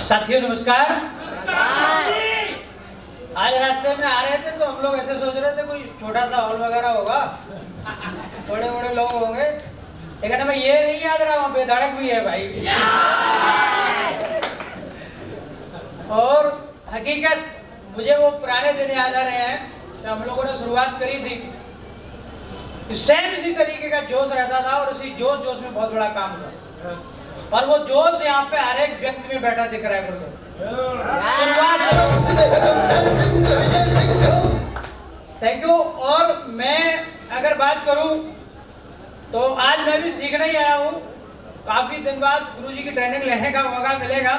साथियों नमस्कार। आज रास्ते में आ रहे थे तो हम लोग ऐसे सोच रहे थे कोई छोटा सा हॉल वगैरह होगा, बड़े बड़े लोग होंगे, लेकिन हमें ये नहीं याद रहा वहाँ बेधड़क भी है भाई। और हकीकत मुझे वो पुराने दिन याद आ रहे हैं जब हम लोगों ने शुरुआत करी थी। सेम इसी तरीके का जोश रहता था और उसी जोश में बहुत बड़ा काम हुआ और वो जोश यहाँ पे हर एक व्यक्ति में बैठा दिख रहा है। Thank you. और मैं अगर बात करूं तो आज मैं भी सीखने ही आया हूं। काफी दिन बाद गुरुजी की ट्रेनिंग लेने का मौका मिलेगा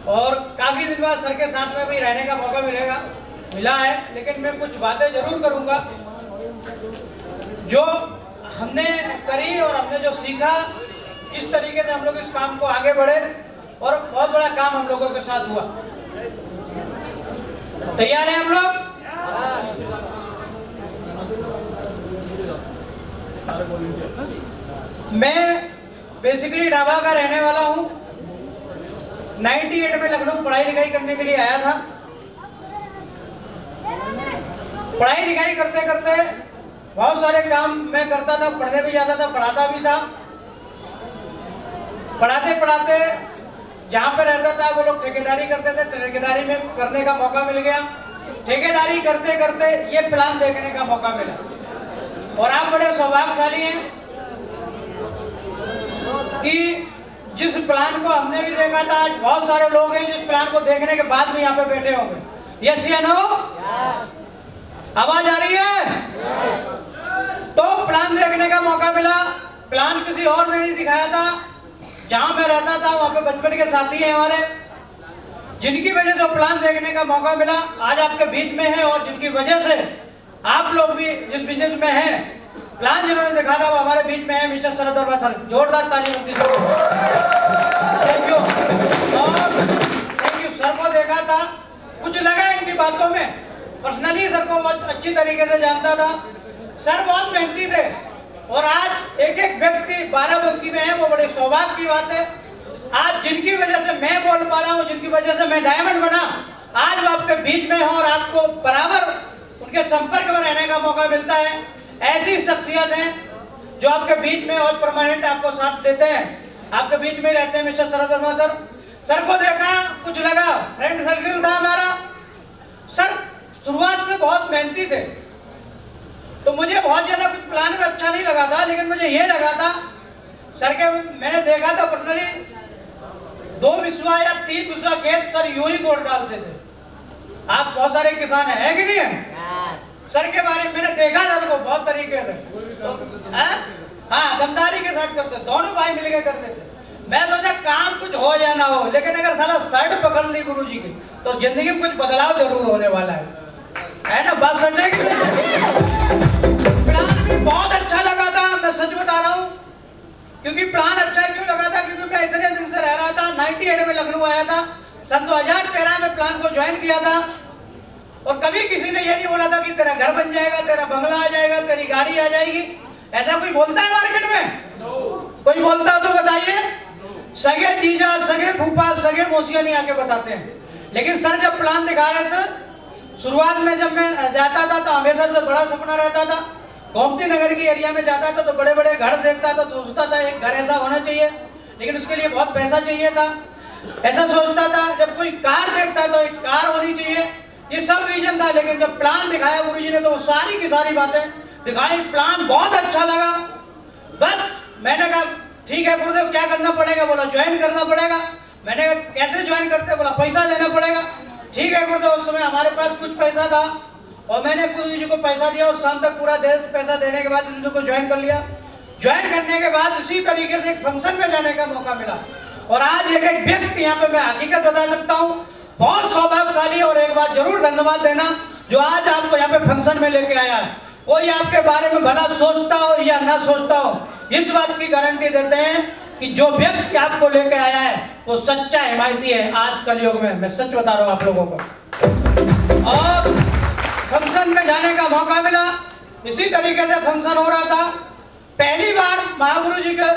और काफी दिन बाद सर के साथ में भी रहने का मौका मिला है, लेकिन मैं कुछ बातें जरूर करूंगा जो हमने करी और हमने जो सीखा, किस तरीके से हम लोग इस काम को आगे बढ़े और बहुत बड़ा काम हम लोगों के साथ हुआ। तैयार हैं हम लोग? मैं बेसिकली ढाबा का रहने वाला हूं। 98 में लखनऊ पढ़ाई लिखाई करने के लिए आया था। पढ़ाई लिखाई करते करते बहुत सारे काम मैं करता था, पढ़ने भी जाता था, पढ़ाता भी था। पढ़ाते पढ़ाते जहाँ पे रहता था वो लोग ठेकेदारी करते थे, ठेकेदारी में करने का मौका मिल गया। ठेकेदारी करते करते ये प्लान देखने का मौका मिला और आप बड़े सौभाग्यशाली हैं कि जिस प्लान को हमने भी देखा था, आज बहुत सारे लोग हैं जिस प्लान को देखने के बाद भी यहाँ पे बैठे होंगे। यस या नो? आवाज आ रही है? तो प्लान देखने का मौका मिला। प्लान किसी और ने नहीं दिखाया था। जहां मैं रहता था वहां पे बचपन के साथी हैं हमारे, जिनकी वजह से प्लान देखने का मौका मिला, आज आपके बीच में है और जिनकी वजह से आप लोग भी जिस बिजनेस में हैं, प्लान जिन्होंने देखा था वो हमारे बीच में है मिस्टर शरद वर्मा सर। जोरदार ताली होती है। Thank you. और थैंक यू। सर को देखा था, कुछ लगा इनकी बातों में। पर्सनली सर को बहुत अच्छी तरीके से जानता था। सर बहुत मेहनती थे और आज एक एक व्यक्ति 12 मुखी में है, वो बड़े सौभाग्य की बात है। आज जिनकी वजह से मैं बोल पा रहा हूँ, जिनकी वजह से मैं डायमंड बना, आज वो आपके बीच में हो और आपको बराबर उनके संपर्क में रहने का मौका मिलता है। ऐसी शख्सियत है जो आपके बीच में और परमानेंट आपको साथ देते हैं, आपके बीच में रहते हैं। मिस्टर शरद वर्मा सर, सर को देखा, कुछ लगा, फ्रेंड सर्किल था हमारा। सर शुरुआत से बहुत मेहनती थे, तो मुझे बहुत ज्यादा कुछ प्लान में अच्छा नहीं लगा था, लेकिन मुझे ये लगा था सर के, मैंने देखा था पर्सनली 2 बिस्वा या 3 बिस्वा खेत सर यूं ही गोड़ डालते थे। आप बहुत सारे किसान हैं कि नहीं है? सर के बारे में मैंने देखा था उनको बहुत तरीके से, तो हाँ दमदारी के साथ करते, दोनों भाई मिलकर करते थे। मैं सोचा काम कुछ हो या ना हो, लेकिन अगर साला शर्ट पकड़ ली गुरुजी की तो जिंदगी में कुछ बदलाव जरूर होने वाला है ना? बात सच है कि प्लान भी बहुत अच्छा लगा था, मैं सच बता रहा हूँ। क्योंकि प्लान अच्छा क्यों लगा था? क्योंकि मैं इतने दिन से रह रहा था। 98 में लखनऊ आया था, सन 2013 में प्लान को ज्वाइन किया था और कभी किसी ने ये नहीं बोला था कि तेरा घर बन जाएगा, तेरा बंगला आ जाएगा, तेरी गाड़ी आ जाएगी। ऐसा कोई बोलता है मार्केट में? कोई बोलता तो बताइए। सगे जीजा, सगे फूफा, सगे मौसिया नहीं आके बताते हैं। लेकिन सर जब प्लान दिखा रहे थे, शुरुआत में जब मैं जाता था तो हमेशा से बड़ा सपना रहता था। गोमती नगर की एरिया में जाता था तो बड़े बड़े घर देखता था, सोचता था एक घर ऐसा होना चाहिए, लेकिन उसके लिए बहुत पैसा चाहिए था। ऐसा सोचता था। जब कोई कार देखता तो एक कार होनी चाहिए, ये सब विजन था। लेकिन जब प्लान दिखाया गुरुजी ने तो वो सारी की सारी बातें दिखाई। प्लान बहुत अच्छा लगा। बस मैंने कहा ठीक है गुरुदेव, क्या करना पड़ेगा? बोला ज्वाइन करना पड़ेगा। मैंने कहा कैसे ज्वाइन करते? बोला पैसा देना पड़ेगा। ठीक है गुरुदेव। उस समय हमारे पास कुछ पैसा था और मैंने गुरु जी को पैसा दिया और शाम तक पूरा देश पैसा देने के बाद उनको ज्वाइन कर लिया। ज्वाइन करने के बाद उसी तरीके से एक फंक्शन में जाने का मौका मिला और आज एक एक व्यक्ति यहाँ पे मैं हकीकत बता सकता हूँ, बहुत सौभाग्यशाली। और एक बात जरूर धन्यवाद देना जो आज आपको यहाँ पे फंक्शन में लेके आया है। कोई आपके बारे में भला सोचता हो या ना सोचता हो, इस बात की गारंटी देते हैं कि जो व्यक्ति आपको लेके आया है वो सच्चा हिमायती है आज कलयुग में। मैं सच बता रहा हूँ आप लोगों को। और फंक्शन में जाने का मौका मिला, इसी तरीके से फंक्शन हो रहा था। पहली बार महागुरु जी के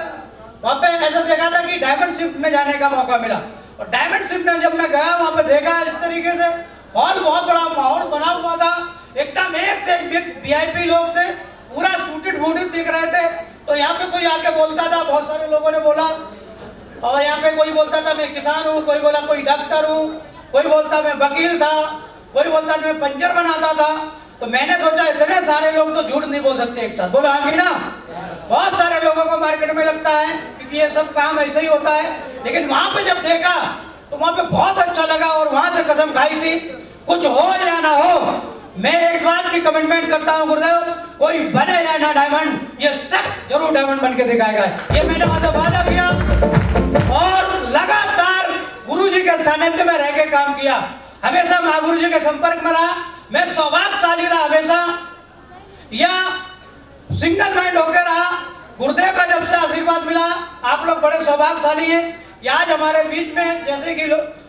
वहाँ पे ऐसा देखा था कि डायमंड शिफ्ट में जाने का मौका मिला, और डायमंड शिफ्ट में जब मैं गया वहाँ पे देखा इस तरीके से हॉल, बहुत बड़ा माहौल बना हुआ था, एकदम एक से एक वीआईपी लोग थे, पूरा सूटेड बूटेड दिख रहे थे। तो यहाँ पे कोई आके बोलता था, बहुत सारे लोगों ने बोला, और यहाँ पे कोई बोलता था मैं किसान हूँ, कोई बोला कोई डॉक्टर हूँ, कोई बोलता मैं वकील था, कोई बोलता मैं पंचर बनाता था। तो मैंने सोचा इतने सारे लोग तो झूठ नहीं बोल सकते एक साथ, बोला हाँ कि ना। बहुत सारे लोगों को मार्केट में लगता है क्योंकि ये सब काम ऐसे ही होता है, लेकिन वहां पे जब देखा तो वहां पे बहुत अच्छा लगा, और वहां से कसम खाई थी कुछ हो या ना हो, मैं एक बात की कमिटमेंट करता हूँ गुरुदेव, कोई बने या ना डायमंड, ये सच जरूर डायमंड बन के दिखाएगा। ये मैंने वहां वादा किया और लगातार गुरुजी के सानिध्य में रह के काम किया, हमेशा माँ गुरु जी के संपर्क में रहा, मैं सौभाग्यशाली रहा हमेशा, या सिंगल माइंड होकर रहा। गुरुदेव का जब से आशीर्वाद मिला, आप लोग बड़े सौभाग्यशाली हैं कि आज हमारे बीच में, जैसे कि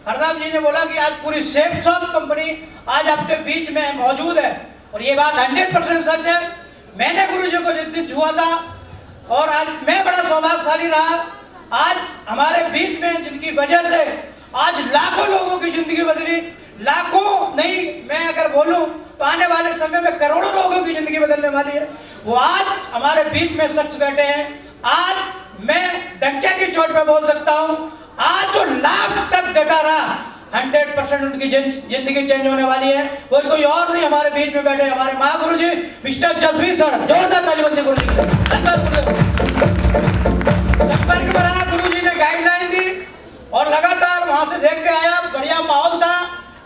हरदाम जी ने बोला कि आज पूरी सेफ शॉप कंपनी आज आपके बीच में मौजूद है, और ये बात 100% सच है। मैंने गुरु जी को जिस दिन छुआ था, और आज मैं बड़ा सौभाग्यशाली रहा, आज हमारे बीच में जिनकी वजह से आज लाखों लोगों की जिंदगी बदली, लाखों नहीं मैं अगर बोलूं तो आने वाले समय में करोड़ों लोगों की जिंदगी बदलने वाली है, वो आज हमारे बीच में शख्स बैठे हैं। आज मैं डंके की चोट पे बोल सकता हूं, आज जो लाख तक डटा रहा 100% उनकी जिंदगी चेंज होने वाली है, वो कोई और नहीं हमारे बीच में बैठे हमारे माँ गुरु जी मिस्टर जसवीर सर, जोरदार ताली बंदी गुरु जी। संपर्क में रहा, गुरु जी ने गाइडलाइन दी और लगातार वहां से देख के आया, बढ़िया माहौल था,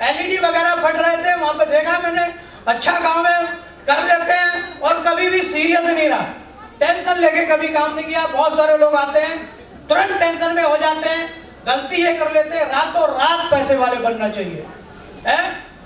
एलईडी वगैरह फट रहे थे, वहां पे देखा मैंने, अच्छा काम है, कर लेते हैं, और कभी भी सीरियस नहीं रहा, टेंशन लेके कभी काम नहीं किया। बहुत सारे लोग आते हैं तुरंत टेंशन में हो जाते हैं, गलती है कर लेते हैं, रातों रात पैसे वाले बनना चाहिए है।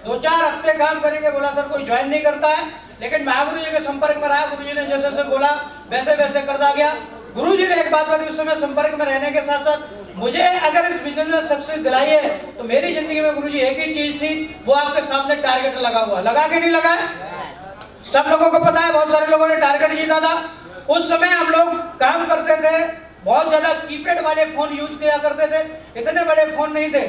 2-4 हफ्ते काम करेंगे, बोला सर कोई ज्वाइन नहीं करता है, लेकिन महागुरु जी के संपर्क में रहा, गुरु जी ने जैसे जैसे बोला वैसे वैसे करता गया। गुरु जी ने एक बात बताई, उस समय संपर्क में रहने के साथ साथ मुझे अगर इस बिजनेस में सक्सेस दिलाई है तो मेरी जिंदगी में गुरु जी एक ही चीज थी, वो आपके सामने टारगेट लगा हुआ, लगा के नहीं लगा है, सब लोगों को पता है, बहुत सारे लोगों ने टारगेट जीता था। उस समय हम लोग काम करते थे, बहुत ज्यादा कीपैड वाले फोन यूज किया करते थे, इतने बड़े फोन नहीं थे,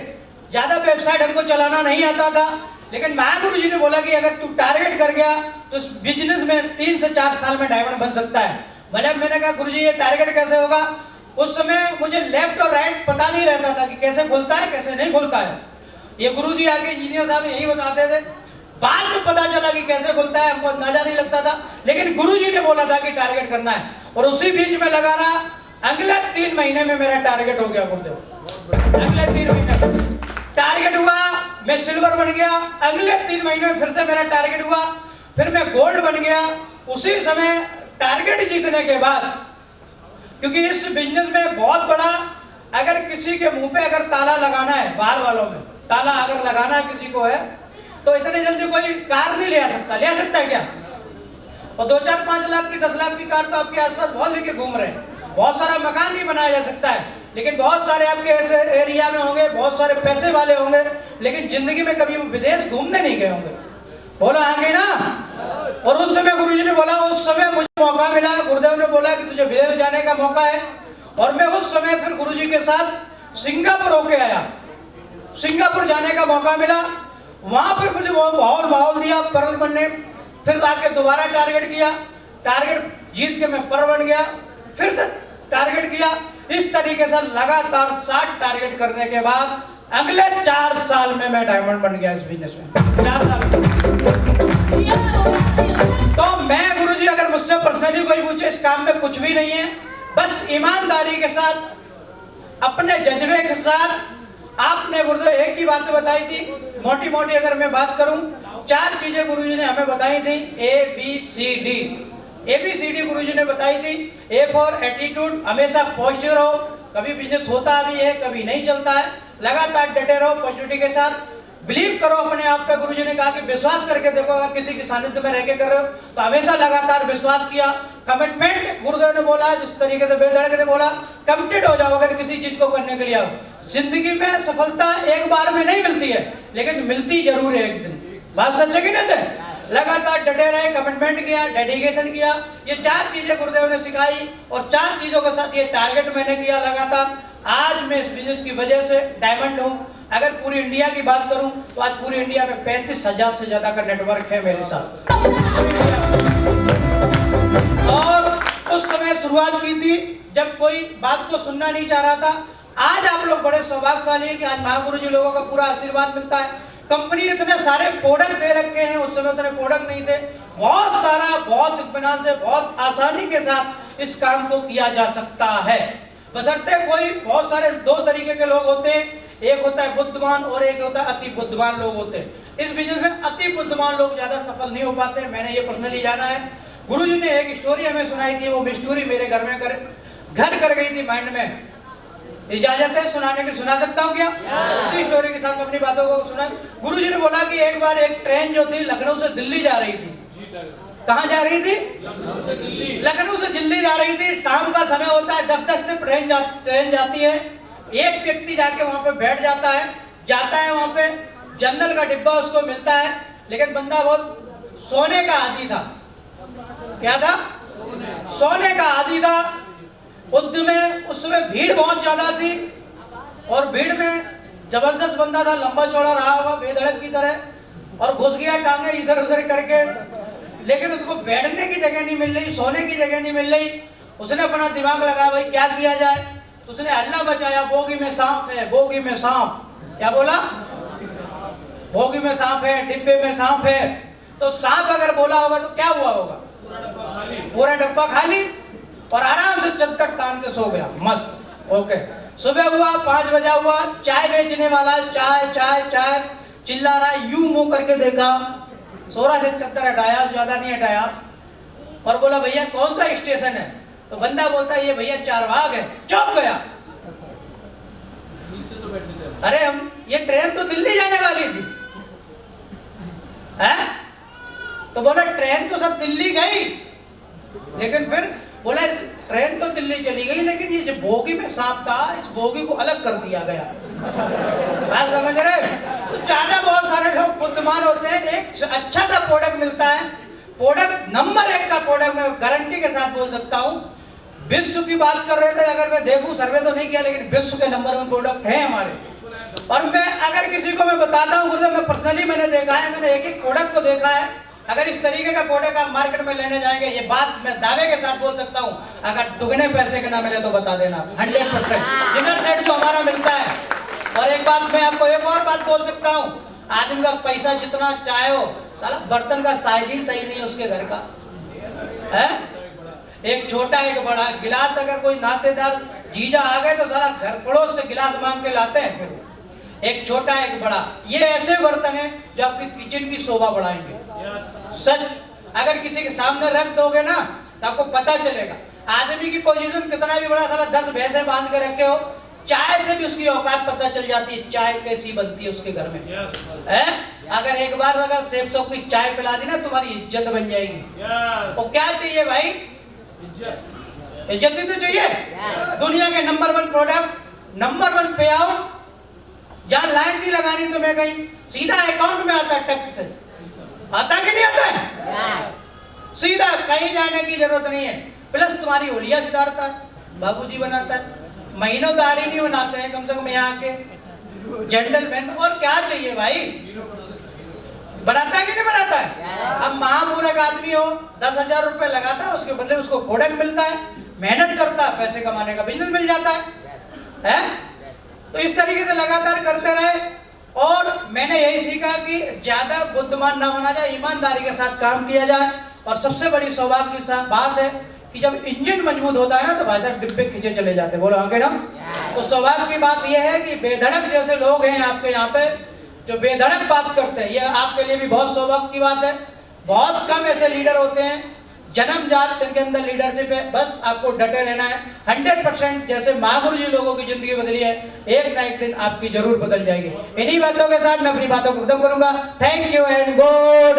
ज्यादा वेबसाइट हमको चलाना नहीं आता था, लेकिन महागुरु जी ने बोला कि अगर तू टारगेट कर गया तो इस बिजनेस में 3 से 4 साल में डायमंड बन सकता है। मतलब मैंने कहा गुरु जी ये टारगेट कैसे होगा, उस समय मुझे लेफ्ट और राइट पता नहीं रहता था कि कैसे खुलता है कैसे नहीं खुलता है, ये गुरु जी आके इंजीनियर साहब यही बताते थे, बाद में पता चला कि कैसे खुलता है, हमको अंदाजा नहीं लगता था, लेकिन गुरु जी ने बोला था कि टारगेट करना है, और उसी बीच में लगा रहा। अगले 3 महीने में मेरा टारगेट हो गया गुरुदेव, अगले 3 महीने टारगेट हुआ, मैं सिल्वर बन गया, अगले 3 महीने में फिर से मेरा टारगेट हुआ, फिर मैं गोल्ड बन गया। उसी समय टारगेट जीतने के बाद, क्योंकि इस बिजनेस में बहुत बड़ा, अगर किसी के मुंह पे अगर ताला लगाना है, बाहर वालों में ताला अगर लगाना किसी को है तो इतने जल्दी कोई कार नहीं ले आ सकता, ले आ सकता है क्या? और 2-4-5 लाख की 10 लाख की कार तो आपके आसपास बहुत लेके घूम रहे हैं, बहुत सारा मकान नहीं बनाया जा सकता है, लेकिन बहुत सारे आपके ऐसे एरिया में होंगे, बहुत सारे पैसे वाले होंगे, लेकिन जिंदगी में कभी विदेश घूमने नहीं गए होंगे, बोला आगे ना। और उस समय गुरुजी ने बोला, उस समय मुझे मौका मिला, गुरुदेव ने बोला कि तुझे विदेश जाने का मौका है, और मैं उस समय फिर गुरुजी के साथ सिंगापुर होके आया, सिंगापुर जाने का मौका मिला, वहां पर मुझे माहौल दिया पर्ल बनने, फिर आके दोबारा टारगेट किया, टारगेट जीत के मैं पर्ल बन गया, फिर से टारगेट किया, इस तरीके से लगातार 60 टारगेट करने के बाद अगले 4 साल में मैं डायमंड बन गया इस बिजनेस में, 4 साल। तो मैं गुरुजी अगर मुझसे पर्सनली कोई पूछे, इस काम में कुछ भी नहीं है, बस ईमानदारी के साथ, अपने जज्बे के साथ। आपने गुरुदेव एक ही बात बताई थी, मोटी मोटी अगर मैं बात करूं, 4 चीजें गुरुजी ने हमें बताई थी, ABCD गुरुजी ने बताई थी। A फॉर एटीट्यूड, हमेशा पॉजिटिव रहो, कभी बिजनेस होता भी है कभी नहीं चलता है, लगातार डटे रहो पॉजिटिविटी के साथ, बिलीव करो अपने आप पे। गुरुजी ने कहा कि विश्वास करके देखो, अगर किसी के सानिध्य में रह के कर रहे हो तो हमेशा लगातार विश्वास किया। कमिटमेंट, गुरुदेव ने बोला जिस तरीके से बेधड़क ने बोला, कमिटेड हो जाओ अगर किसी चीज को करने के लिए आओ। जिंदगी में सफलता एक बार में नहीं मिलती है, लेकिन मिलती जरूर है एक दिन, बात सच है कि नहीं है? लगातार डटे रहे, कमिटमेंट किया, डेडिकेशन किया। ये 4 चीजें गुरुदेव ने सिखाई और 4 चीजों के साथ ये टारगेट मैंने किया लगातार। आज मैं इस बिजनेस की वजह से डायमंड हूँ। अगर पूरी इंडिया की बात करूं तो आज पूरी इंडिया में 35,000 से ज्यादा का नेटवर्क है मेरे साथ। और उस समय शुरुआत की थी जब कोई बात को सुनना नहीं चाह रहा था। आज आप लोग बड़े सौभाग्यशाली हैं कि आज महागुरु जी लोगों का पूरा आशीर्वाद मिलता है। कंपनी ने इतने सारे प्रोडक्ट दे रखे हैं, उस समय उतने प्रोडक्ट नहीं थे। बहुत सारा, बहुत इत्मीनान से, बहुत आसानी के साथ इस काम को किया जा सकता है। बशर्ते कोई, बहुत सारे 2 तरीके के लोग होते हैं, एक होता है बुद्धिमान और एक होता है अति बुद्धिमान लोग होते हैं। इस बिजनेस में अति बुद्धिमान लोग ज्यादा सफल नहीं हो पाते। मैंने ये पर्सनली जाना है। गुरुजी ने एक स्टोरी हमें सुनाई थी, वो स्टोरी मेरे घर में घर कर गई थी माइंड में। इजाजत है सुनाने की? सुना सकता हूँ क्या? उसी स्टोरी के साथ अपनी बातों को सुना। गुरुजी ने बोला कि एक बार एक ट्रेन जो थी लखनऊ से दिल्ली जा रही थी। कहाँ जा रही थी? लखनऊ से दिल्ली जा रही थी। शाम का समय होता है, 10-10 ट्रेन जाती है। एक व्यक्ति जाके वहां पे बैठ जाता है वहां पे जनरल का डिब्बा उसको मिलता है, लेकिन बंदा बहुत सोने का आदी था। क्या था? सोने का आदी था। उस समय भीड़ बहुत ज्यादा थी और भीड़ में जबरदस्त बंदा था, लंबा चौड़ा रहा होगा बेधड़क की तरह, और घुस गया टांगे इधर उधर करके, लेकिन उसको बैठने की जगह नहीं मिल रही, सोने की जगह नहीं मिल रही। उसने अपना दिमाग लगाया, भाई क्या किया जाए। उसने हल्ला मचाया, बोगी में सांप है, बोगी में सांप। क्या बोला? बोगी में सांप है, डिब्बे में सांप है। तो सांप अगर बोला होगा तो क्या हुआ होगा? पूरा डब्बा खाली, और आराम से चद्दर तान के सो गया मस्त। ओके, सुबह हुआ 5 बजा हुआ, चाय बेचने वाला चाय चाय चाय चिल्ला रहा, यूं मुंह करके देखा, सोरा से चद्दर हटाया, ज्यादा नहीं हटाया, और बोला भैया कौन सा स्टेशन है? तो बंदा बोलता है ये भैया चारबाग है। चौंक गया, अरे हम ये ट्रेन तो दिल्ली जाने वाली थी है? तो बोला ट्रेन तो सब दिल्ली गई, लेकिन फिर बोला ट्रेन तो दिल्ली चली गई, लेकिन ये जो बोगी में सांप था, इस बोगी को अलग कर दिया गया। बात समझ रहे? तो ज्यादा बहुत सारे लोग बुद्धिमान होते हैं। एक अच्छा सा प्रोडक्ट मिलता है, प्रोडक्ट नंबर 1 का प्रोडक्ट मैं गारंटी के साथ बोल सकता हूँ। विश्व की बात कर रहे थे, अगर मैं देखूं, सर्वे तो नहीं किया, लेकिन विश्व के नंबर 1 प्रोडक्ट है हमारे। और मैं अगर किसी को मैं बताता हूँ, मैं पर्सनली मैंने देखा है, मैंने एक प्रोडक्ट को देखा है। अगर इस तरीके का प्रोडक्ट आप मार्केट में लेने जाएंगे, ये बात मैं दावे के साथ बोल सकता हूँ, अगर दुगने पैसे के ना मिले तो बता देना 100%। डिनर सेट जो हमारा मिलता है। और एक बात मैं आपको एक और बात बोल सकता हूँ, आदमी का पैसा जितना चाहे हो, साला बर्तन का साइज ही सही नहीं उसके घर का है। एक छोटा एक बड़ा गिलास, अगर कोई नातेदार जीजा आ गए तो साला घर पड़ोस से गिलास मांग के लाते हैं। फिर एक छोटा एक बड़ा, ये ऐसे बर्तन है जो आपकी किचन की शोभा बढ़ाएंगे। सच, अगर किसी के सामने रख दोगे ना तो आपको पता चलेगा आदमी की पोजीशन कितना भी बड़ा, साला 10 भैंसे बांध के रखे हो, चाय से भी उसकी औकात पता चल जाती है, चाय कैसी बनती है उसके घर में है। अगर एक बार अगर सेफ सॉप की चाय पिला दी ना, तुम्हारी इज्जत बन जाएगी। और क्या चाहिए भाई? इज्जत ही तो चाहिए। दुनिया के नंबर 1 प्रोडक्ट, नंबर 1 पे आउट, जहां लाइन नहीं लगानी तुम्हें, कहीं सीधा अकाउंट में आता है, टक से आता कि नहीं आता है? सीधा, कहीं जाने की जरूरत नहीं है। प्लस तुम्हारी होलिया सुधारता है, बाबूजी बनाता है, महीनों दाढ़ी नहीं बनाते हैं, कम से कम यहाँ के जेंटलमैन। और क्या चाहिए भाई? बनाता है कि नहीं बनाता है? अब महामूर्ख आदमी हो, 10,000 रुपए लगाता है, उसके बदले उसको प्रोडक्ट मिलता है, मेहनत करता है, पैसे कमाने का बिजनेस मिल जाता है? तो इस तरीके से लगातार करते रहे। और मैंने यही सीखा कि ज्यादा बुद्धिमान ना होना जाए, ईमानदारी के साथ काम किया जाए। और सबसे बड़ी सौभाग्य की बात है कि जब इंजन मजबूत होता है ना, तो भाई साहब डिब्बे खींचे चले जाते। बोलो आगे ना। तो सौभाग्य की बात यह है कि बेधड़क जैसे लोग हैं आपके यहाँ पे, जो बेधड़क बात करते हैं, ये आपके लिए भी बहुत सौभाग्य की बात है। बहुत कम ऐसे लीडर होते हैं जन्मजात जिनके अंदर लीडरशिप है। बस आपको डटे रहना है। 100% जैसे महागुरु जी लोगों की जिंदगी बदली है, एक ना एक दिन आपकी जरूर बदल जाएगी। इन्हीं बातों के साथ मैं अपनी बातों को खत्म करूंगा। Thank you and good